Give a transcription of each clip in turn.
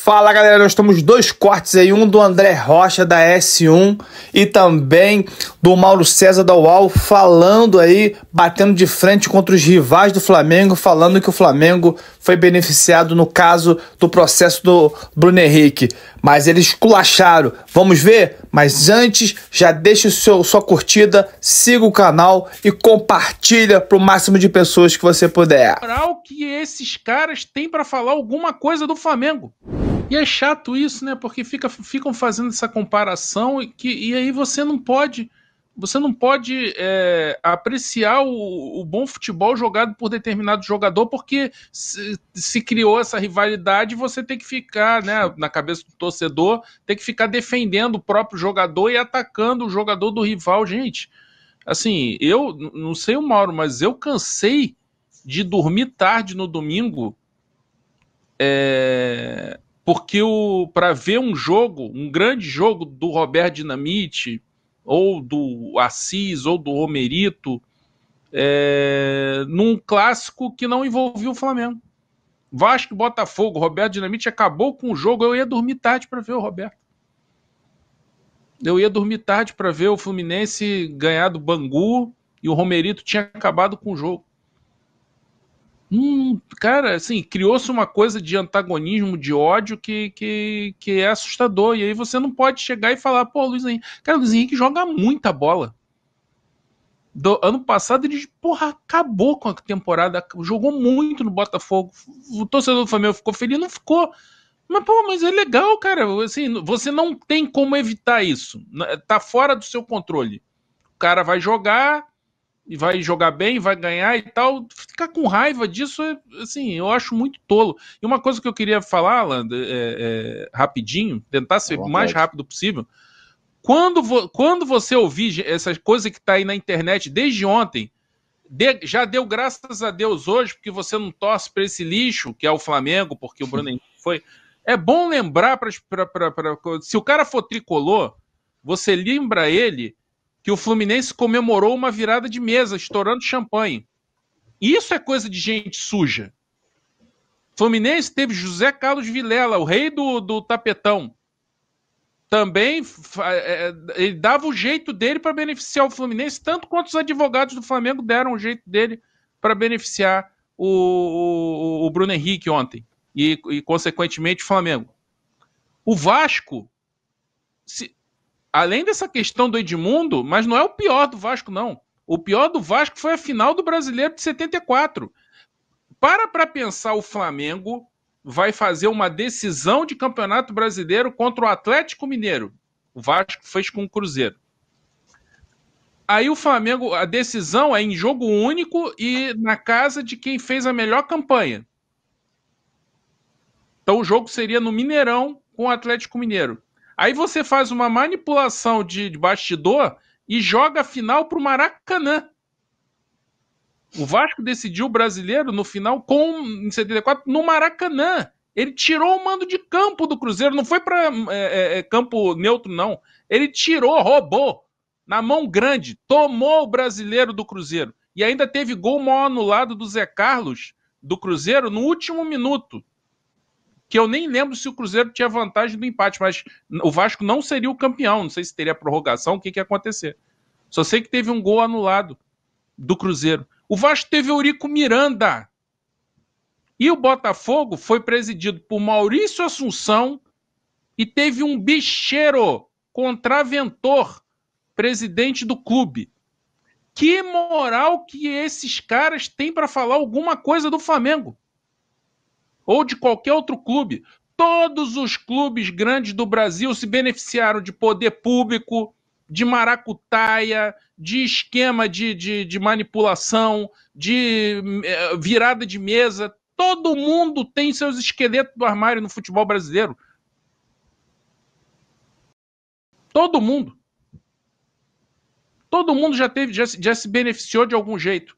Fala galera, nós temos dois cortes aí, um do André Rocha da S1 e também do Mauro César da UOL, falando aí, batendo de frente contra os rivais do Flamengo, falando que o Flamengo foi beneficiado no caso do processo do Bruno Henrique. Mas eles esculacharam, vamos ver? Mas antes, já deixa sua curtida, siga o canal e compartilha para o máximo de pessoas que você puder. Moral que esses caras têm para falar alguma coisa do Flamengo. E é chato isso, né? Porque ficam fazendo essa comparação e aí você não pode apreciar o bom futebol jogado por determinado jogador, porque se criou essa rivalidade, você tem que ficar, né, na cabeça do torcedor, tem que ficar defendendo o próprio jogador e atacando o jogador do rival. Gente, assim, eu não sei o Mauro, mas eu cansei de dormir tarde no domingo, porque para ver um jogo, um grande jogo do Roberto Dinamite, ou do Assis, ou do Romerito, num clássico que não envolvia o Flamengo. Vasco e Botafogo, Roberto Dinamite acabou com o jogo, eu ia dormir tarde para ver o Roberto. Eu ia dormir tarde para ver o Fluminense ganhar do Bangu e o Romerito tinha acabado com o jogo. Cara, assim, criou-se uma coisa de antagonismo, de ódio que é assustador. E aí você não pode chegar e falar, pô, Luiz Henrique. Cara, o Luiz Henrique joga muita bola. Ano passado ele, acabou com a temporada, jogou muito no Botafogo. O torcedor do Flamengo ficou feliz? Não ficou. Mas é legal, cara. Assim, você não tem como evitar isso. Tá fora do seu controle. O cara vai jogar e vai jogar bem, vai ganhar e tal, ficar com raiva disso, assim, eu acho muito tolo. E uma coisa que eu queria falar, Alan, rapidinho, tentar ser o mais rápido possível, quando você ouvir essa coisa que tá aí na internet desde ontem, já deu graças a Deus hoje, porque você não torce para esse lixo, que é o Flamengo, porque o Bruno Henrique foi... É bom lembrar, se o cara for tricolor, você lembra ele que o Fluminense comemorou uma virada de mesa, estourando champanhe. Isso é coisa de gente suja. O Fluminense teve José Carlos Vilela, o rei do tapetão. Também ele dava o jeito dele para beneficiar o Fluminense, tanto quanto os advogados do Flamengo deram o jeito dele para beneficiar o Bruno Henrique ontem. E, consequentemente, o Flamengo. O Vasco... Além dessa questão do Edmundo, mas não é o pior do Vasco, não. O pior do Vasco foi a final do Brasileiro de 74. Para pensar, o Flamengo vai fazer uma decisão de Campeonato Brasileiro contra o Atlético Mineiro. O Vasco fez com o Cruzeiro. Aí o Flamengo, a decisão é em jogo único e na casa de quem fez a melhor campanha. Então o jogo seria no Mineirão com o Atlético Mineiro. Aí você faz uma manipulação de bastidor e joga a final para o Maracanã. O Vasco decidiu o Brasileiro no final em 74 no Maracanã. Ele tirou o mando de campo do Cruzeiro, não foi para campo neutro, não. Ele tirou, roubou, na mão grande, tomou o Brasileiro do Cruzeiro. E ainda teve gol mal anulado do Zé Carlos, do Cruzeiro, no último minuto. Que eu nem lembro se o Cruzeiro tinha vantagem do empate, mas o Vasco não seria o campeão, não sei se teria prorrogação, o que ia acontecer. Só sei que teve um gol anulado do Cruzeiro. O Vasco teve Eurico Miranda. E o Botafogo foi presidido por Maurício Assunção e teve um bicheiro, contraventor, presidente do clube. Que moral que esses caras têm para falar alguma coisa do Flamengo? Ou de qualquer outro clube. Todos os clubes grandes do Brasil se beneficiaram de poder público, de maracutaia, de esquema de manipulação, de virada de mesa. Todo mundo tem seus esqueletos do armário no futebol brasileiro. Todo mundo. Todo mundo já se beneficiou de algum jeito.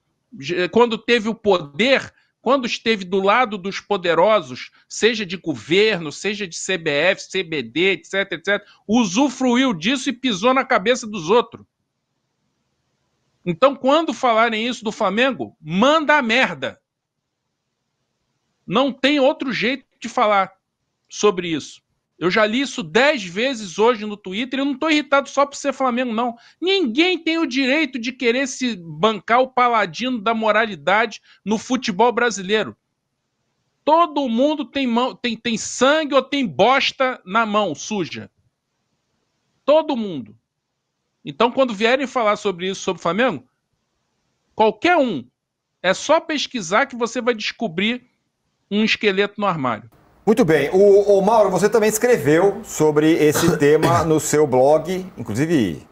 Quando teve o poder... Quando esteve do lado dos poderosos, seja de governo, seja de CBF, CBD, etc., usufruiu disso e pisou na cabeça dos outros. Então, quando falarem isso do Flamengo, manda a merda. Não tem outro jeito de falar. sobre isso. Eu já li isso 10 vezes hoje no Twitter e eu não estou irritado só por ser Flamengo, não. Ninguém tem o direito de querer se bancar o paladino da moralidade no futebol brasileiro. Todo mundo tem sangue ou tem bosta na mão, suja. Todo mundo. Então, quando vierem falar sobre isso, sobre o Flamengo, qualquer um, é só pesquisar que você vai descobrir um esqueleto no armário. Muito bem. O Mauro, você também escreveu sobre esse tema no seu blog, inclusive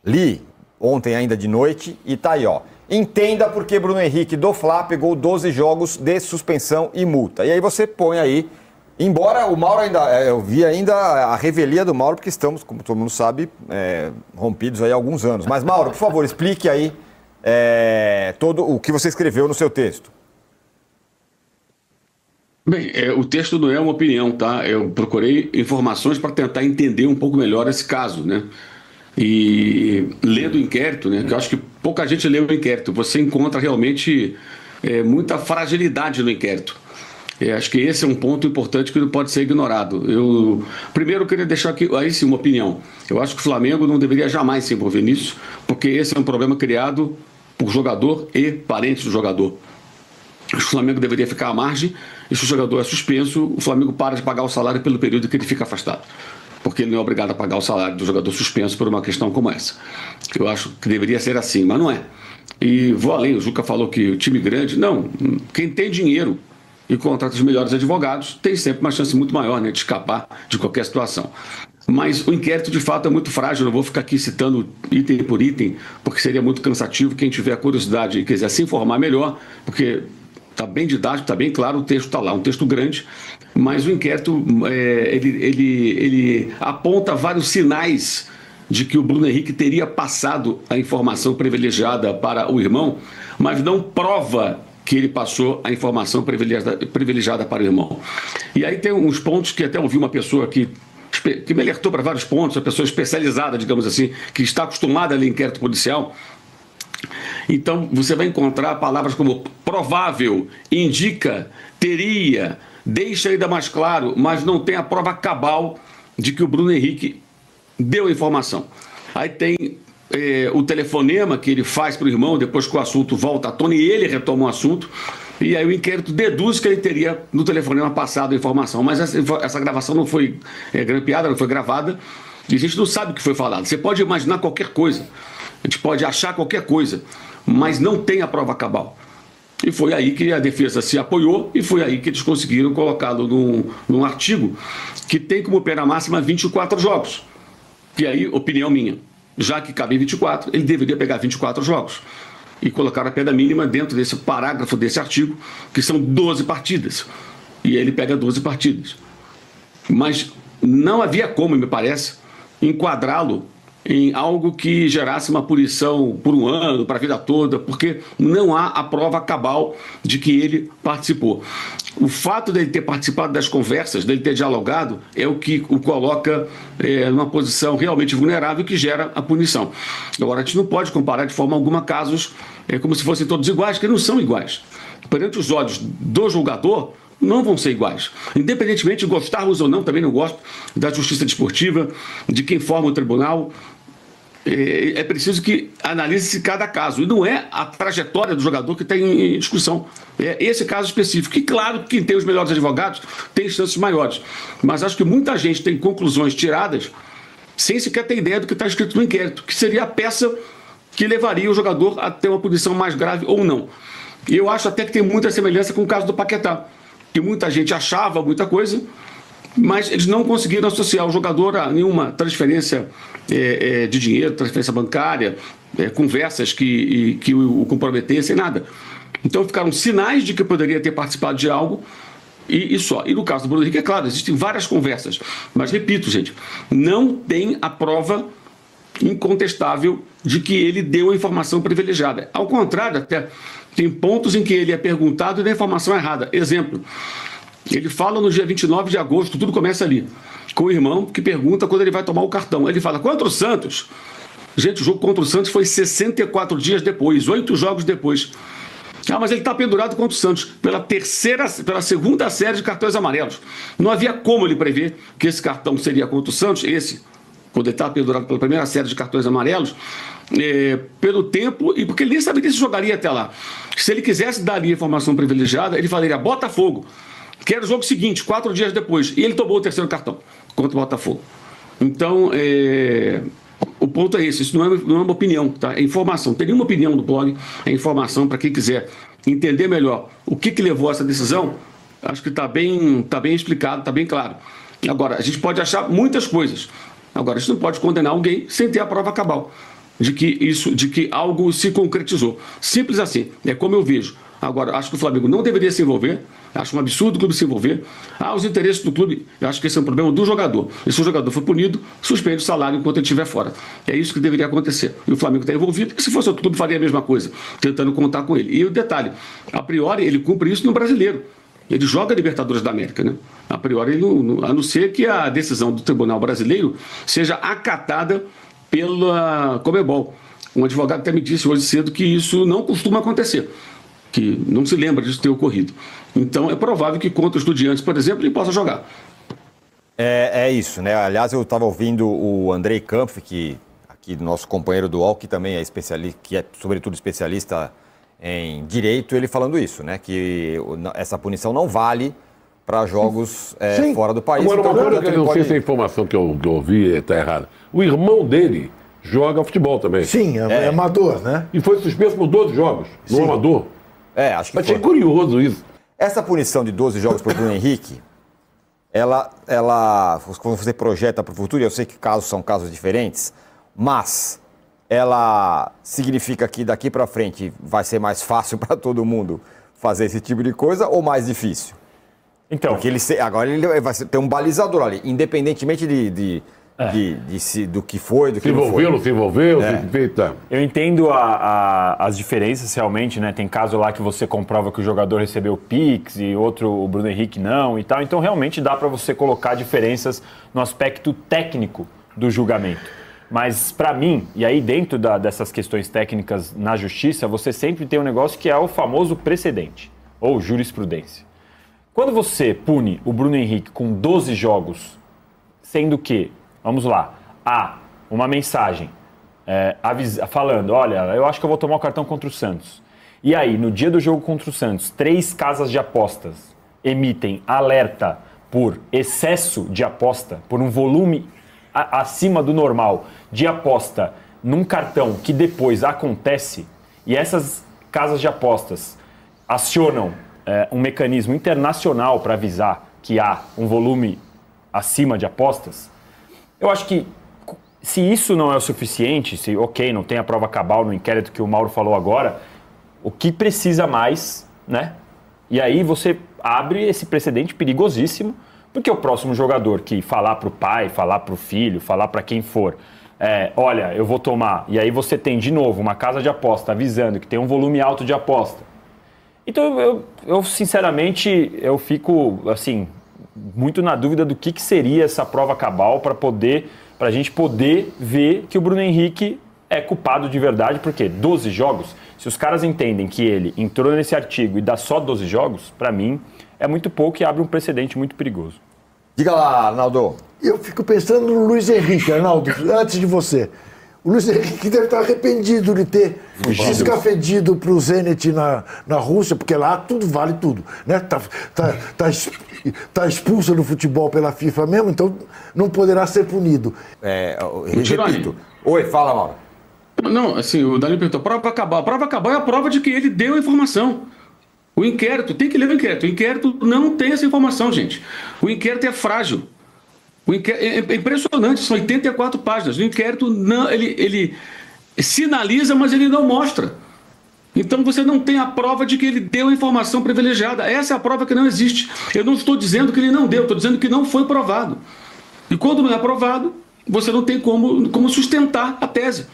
li ontem ainda de noite, e tá aí, ó. Entenda por que Bruno Henrique do Fla pegou 12 jogos de suspensão e multa. E aí você põe aí, embora o Mauro ainda, eu vi ainda a revelia do Mauro, porque estamos, como todo mundo sabe, rompidos aí há alguns anos. Mas Mauro, por favor, explique aí todo o que você escreveu no seu texto. Bem, o texto não é uma opinião, tá? Eu procurei informações para tentar entender um pouco melhor esse caso, né? E lendo o inquérito, né? Que eu acho que pouca gente lê o inquérito. Você encontra realmente muita fragilidade no inquérito. Acho que esse é um ponto importante que não pode ser ignorado. Primeiro, eu queria deixar aqui, aí sim, uma opinião. Eu acho que o Flamengo não deveria jamais se envolver nisso, porque esse é um problema criado por jogador e parentes do jogador. O Flamengo deveria ficar à margem, e se o jogador é suspenso, o Flamengo para de pagar o salário pelo período que ele fica afastado. Porque ele não é obrigado a pagar o salário do jogador suspenso por uma questão como essa. Eu acho que deveria ser assim, mas não é. E vou além, o Juca falou que o time grande, não, quem tem dinheiro e contrata os melhores advogados tem sempre uma chance muito maior, né, de escapar de qualquer situação. Mas o inquérito, de fato, é muito frágil. Não vou ficar aqui citando item por item, porque seria muito cansativo. Quem tiver curiosidade e quiser se informar melhor, porque está bem didático, está bem claro, o texto está lá, um texto grande, mas o inquérito ele aponta vários sinais de que o Bruno Henrique teria passado a informação privilegiada para o irmão, mas não prova que ele passou a informação privilegiada para o irmão. E aí tem uns pontos que até ouvi uma pessoa que me alertou para vários pontos, uma pessoa especializada, digamos assim, que está acostumada a ler inquérito policial. Então, você vai encontrar palavras como provável, indica, teria, deixa ainda mais claro, mas não tem a prova cabal de que o Bruno Henrique deu a informação. Aí tem o telefonema que ele faz para o irmão, depois que o assunto volta à tona e ele retoma o assunto, e aí o inquérito deduz que ele teria no telefonema passado a informação. Mas essa gravação não foi grampeada, não foi gravada, e a gente não sabe o que foi falado. Você pode imaginar qualquer coisa. A gente pode achar qualquer coisa, mas não tem a prova cabal. E foi aí que a defesa se apoiou e foi aí que eles conseguiram colocá-lo num artigo que tem como pena máxima 24 jogos. E aí, opinião minha, já que cabe 24, ele deveria pegar 24 jogos. E colocar a pena mínima dentro desse parágrafo desse artigo, que são 12 partidas. E ele pega 12 partidas. Mas não havia como, me parece, enquadrá-lo em algo que gerasse uma punição por um ano, para a vida toda, porque não há a prova cabal de que ele participou. O fato dele ter participado das conversas, dele ter dialogado, é o que o coloca numa posição realmente vulnerável que gera a punição. Agora, a gente não pode comparar de forma alguma casos como se fossem todos iguais, porque não são iguais. Perante os olhos do julgador, não vão ser iguais. Independentemente de gostarmos ou não, também não gosto da justiça desportiva, de quem forma o tribunal. É preciso que analise-se cada caso. E não é a trajetória do jogador que está em discussão. É esse caso específico. E claro que quem tem os melhores advogados tem chances maiores. Mas acho que muita gente tem conclusões tiradas sem sequer ter ideia do que está escrito no inquérito, que seria a peça que levaria o jogador a ter uma punição mais grave ou não. E eu acho até que tem muita semelhança com o caso do Paquetá, que muita gente achava muita coisa, mas eles não conseguiram associar o jogador a nenhuma transferência de dinheiro, transferência bancária, conversas que o comprometessem, nada. Então ficaram sinais de que poderia ter participado de algo e só. E no caso do Bruno Henrique, é claro, existem várias conversas, mas repito, gente, não tem a prova incontestável de que ele deu a informação privilegiada. Ao contrário, até tem pontos em que ele é perguntado e dá a informação errada. Exemplo, ele fala no dia 29 de agosto, tudo começa ali, com o irmão que pergunta quando ele vai tomar o cartão. Ele fala, contra o Santos. Gente, o jogo contra o Santos foi 64 dias depois, 8 jogos depois. Ah, mas ele está pendurado contra o Santos pela segunda série de cartões amarelos. Não havia como ele prever que esse cartão seria contra o Santos, quando ele estava pendurado pela primeira série de cartões amarelos, pelo tempo e porque ele nem sabia se jogaria até lá. Se ele quisesse dar ali a informação privilegiada, ele falaria Botafogo, que era o jogo seguinte, 4 dias depois, e ele tomou o terceiro cartão contra o Botafogo. Então, o ponto é esse, isso não é uma opinião, tá? É informação. Tem nenhuma opinião do blog, é informação para quem quiser entender melhor o que levou a essa decisão. Acho que está bem explicado, está bem claro. Agora, a gente pode achar muitas coisas. Agora, a gente não pode condenar alguém sem ter a prova cabal de que algo se concretizou. Simples assim, é como eu vejo. Agora, acho que o Flamengo não deveria se envolver, acho um absurdo o clube se envolver. Os interesses do clube, eu acho que esse é um problema do jogador. E se o jogador for punido, suspende o salário enquanto ele estiver fora. É isso que deveria acontecer. E o Flamengo está envolvido, porque se fosse outro clube faria a mesma coisa, tentando contar com ele. E o detalhe, a priori ele cumpre isso no Brasileiro. Ele joga a Libertadores da América, né? A priori, a não ser que a decisão do Tribunal Brasileiro seja acatada pela Conmebol. Um advogado até me disse hoje cedo que isso não costuma acontecer, que não se lembra disso ter ocorrido. Então é provável que contra os Estudiantes, por exemplo, ele possa jogar. É isso, né? Aliás, eu estava ouvindo o Andrei Kampf, aqui nosso companheiro do UOL, que também é especialista, que é sobretudo especialista em direito, ele falando isso, né? Que essa punição não vale para jogos fora do país. Agora, então, uma coisa que eu não sei se a informação que eu ouvi está errada. O irmão dele joga futebol também. Sim, é amador, né? E foi suspenso por 12 jogos, no amador. Acho que achei curioso isso. Essa punição de 12 jogos para o Bruno Henrique, ela, quando você projeta para o futuro, eu sei que são casos diferentes, mas ela significa que daqui para frente vai ser mais fácil para todo mundo fazer esse tipo de coisa ou mais difícil? Então, porque agora ele vai ter um balizador ali, independentemente do que foi, do que não foi. Se envolveu, Eu entendo as diferenças realmente, né? Tem caso lá que você comprova que o jogador recebeu Pix e outro, o Bruno Henrique, não e tal. Então, realmente dá para você colocar diferenças no aspecto técnico do julgamento. Mas, para mim, e aí dentro dessas questões técnicas na justiça, você sempre tem um negócio que é o famoso precedente, ou jurisprudência. Quando você pune o Bruno Henrique com 12 jogos, sendo que, vamos lá, há uma mensagem falando, olha, eu acho que eu vou tomar o cartão contra o Santos. E aí, no dia do jogo contra o Santos, 3 casas de apostas emitem alerta por excesso de aposta, por um volume acima do normal de aposta num cartão que depois acontece, e essas casas de apostas acionam um mecanismo internacional para avisar que há um volume acima de apostas, eu acho que se isso não é o suficiente, se não tem a prova cabal no inquérito que o Mauro falou agora, o que precisa mais, né? E aí você abre esse precedente perigosíssimo, porque o próximo jogador que falar para o pai, falar para o filho, falar para quem for, olha, eu vou tomar, e aí você tem de novo uma casa de aposta avisando que tem um volume alto de aposta. Então eu sinceramente, eu fico assim, muito na dúvida do que seria essa prova cabal para a gente poder ver que o Bruno Henrique é culpado de verdade, porque 12 jogos, se os caras entendem que ele entrou nesse artigo e dá só 12 jogos, para mim é muito pouco e abre um precedente muito perigoso. Diga lá, Arnaldo. Eu fico pensando no Luiz Henrique, Arnaldo, antes de você. O Luiz Henrique deve estar arrependido de ter se escafedido para o Zenit na Rússia, porque lá tudo vale tudo, né? Tá expulso do futebol pela FIFA mesmo, então não poderá ser punido. Repito. Oi, fala, Mauro. Não, assim, o Danilo perguntou, prova cabal. A prova cabal é a prova de que ele deu a informação. O inquérito, tem que ler o inquérito. O inquérito não tem essa informação, gente. O inquérito é frágil. É impressionante, são 84 páginas. O inquérito não, ele sinaliza, mas ele não mostra. Então você não tem a prova de que ele deu a informação privilegiada. Essa é a prova que não existe. Eu não estou dizendo que ele não deu, estou dizendo que não foi provado. E quando não é provado, você não tem como sustentar a tese.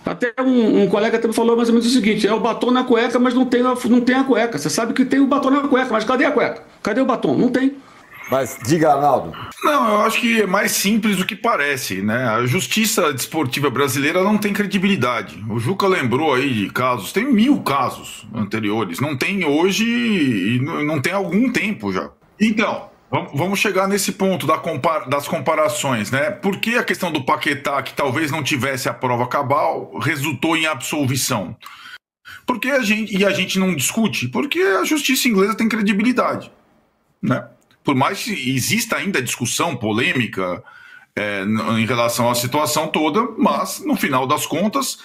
Até um colega até me falou mais ou menos o seguinte, o batom na cueca, mas não tem a cueca. Você sabe que tem o batom na cueca, mas cadê a cueca? Cadê o batom? Não tem. Mas diga, Arnaldo. Não, eu acho que é mais simples do que parece, né? A justiça desportiva brasileira não tem credibilidade. O Juca lembrou aí de casos, tem 1000 casos anteriores, não tem hoje e não tem há algum tempo já. Então, vamos chegar nesse ponto das comparações, né? Por que a questão do Paquetá, que talvez não tivesse a prova cabal, resultou em absolvição? Porque a gente não discute? Porque a justiça inglesa tem credibilidade, né? Por mais que exista ainda discussão, polêmica em relação à situação toda, mas no final das contas,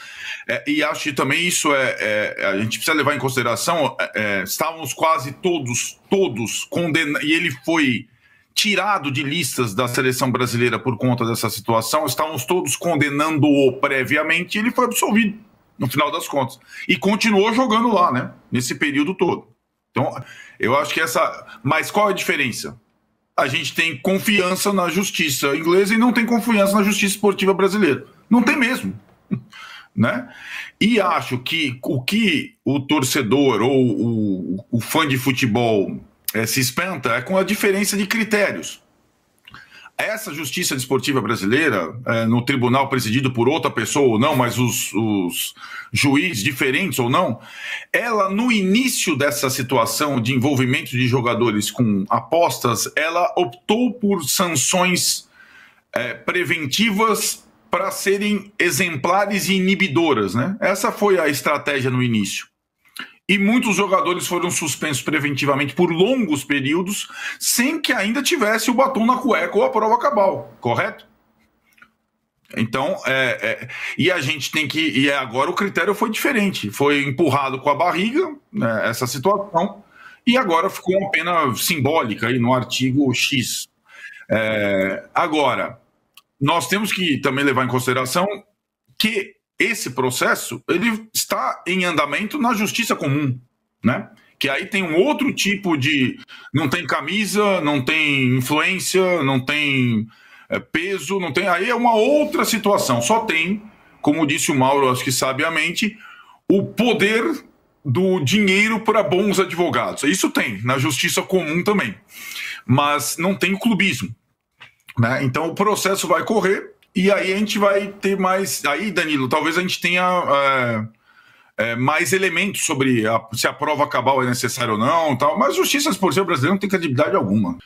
e acho que também isso a gente precisa levar em consideração, estávamos quase todos condenados, e ele foi tirado de listas da seleção brasileira por conta dessa situação, estávamos todos condenando-o previamente, e ele foi absolvido no final das contas, e continuou jogando lá, né, nesse período todo. Então, eu acho que mas qual é a diferença? A gente tem confiança na justiça inglesa e não tem confiança na justiça esportiva brasileira. Não tem mesmo, né? E acho que o que o torcedor ou o fã de futebol se espanta é com a diferença de critérios. Essa justiça desportiva brasileira, no tribunal presidido por outra pessoa ou não, mas os juízes diferentes ou não, ela, no início dessa situação de envolvimento de jogadores com apostas, ela optou por sanções preventivas para serem exemplares e inibidoras, né? Essa foi a estratégia no início. E muitos jogadores foram suspensos preventivamente por longos períodos, sem que ainda tivesse o batom na cueca ou a prova cabal, correto? Então, e a gente tem que... E agora o critério foi diferente. Foi empurrado com a barriga, né, essa situação, e agora ficou uma pena simbólica aí no artigo X. Agora, nós temos que também levar em consideração que esse processo ele está em andamento na justiça comum, né? Que aí tem um outro tipo de... Não tem camisa, não tem influência, não tem peso, não tem... Aí é uma outra situação. Só tem, como disse o Mauro, acho que sabiamente, o poder do dinheiro para bons advogados. Isso tem na justiça comum também. Mas não tem o clubismo, né? Então o processo vai correr. E aí a gente vai ter mais... Aí, Danilo, talvez a gente tenha mais elementos sobre se a prova cabal é necessária ou não, tal. Mas a justiça esportiva brasileira não tem credibilidade alguma.